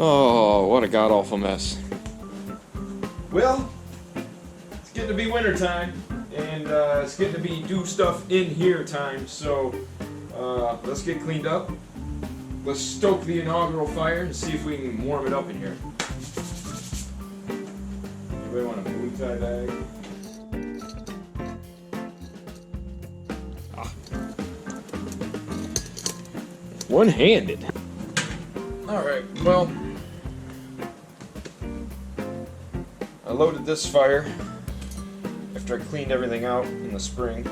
Oh, what a god-awful mess. Well, it's getting to be winter time, and it's getting to be do stuff in here time, so let's get cleaned up. Let's stoke the inaugural fire and see if we can warm it up in here. Anybody want a blue tie bag? One-handed. Alright, well, I loaded this fire after I cleaned everything out in the spring,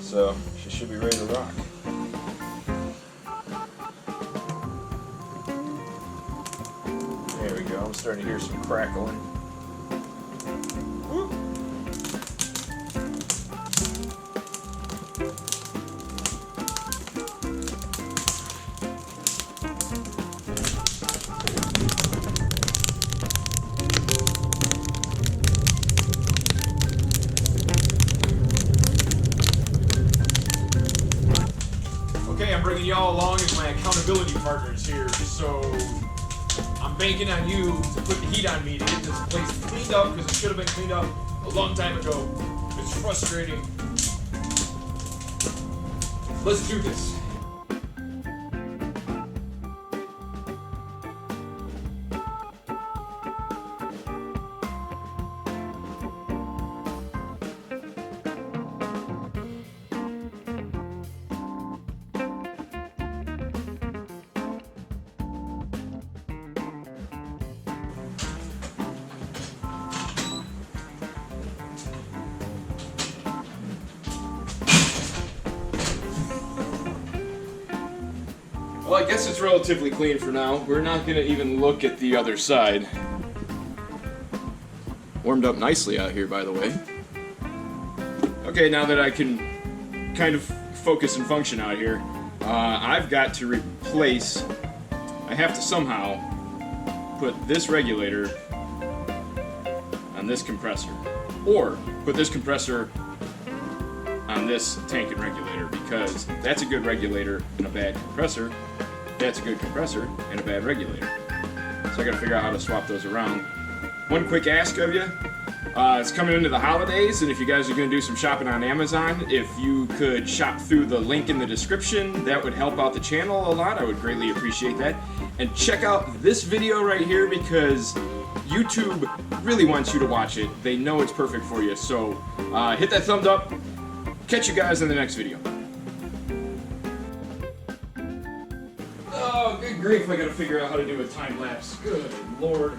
so she should be ready to rock. There we go, I'm starting to hear some crackling. Woo. Okay, I'm bringing y'all along as my accountability partners here, so I'm banking on you to put the heat on me to get this place cleaned up, because it should have been cleaned up a long time ago. It's frustrating. Let's do this. Well, I guess it's relatively clean for now. We're not going to even look at the other side. Warmed up nicely out here, by the way. Okay, now that I can kind of focus and function out here, I've got to replace... I have to somehow put this regulator on this compressor. Or put this compressor on this tank and regulator, because that's a good regulator and a bad compressor. That's a good compressor and a bad regulator. So I gotta figure out how to swap those around. One quick ask of you. It's coming into the holidays, and if you guys are gonna do some shopping on Amazon, if you could shop through the link in the description, that would help out the channel a lot. I would greatly appreciate that. And check out this video right here, because YouTube really wants you to watch it. They know it's perfect for you. So hit that thumbs up. Catch you guys in the next video. Oh, good grief, I gotta figure out how to do a time lapse. Good Lord.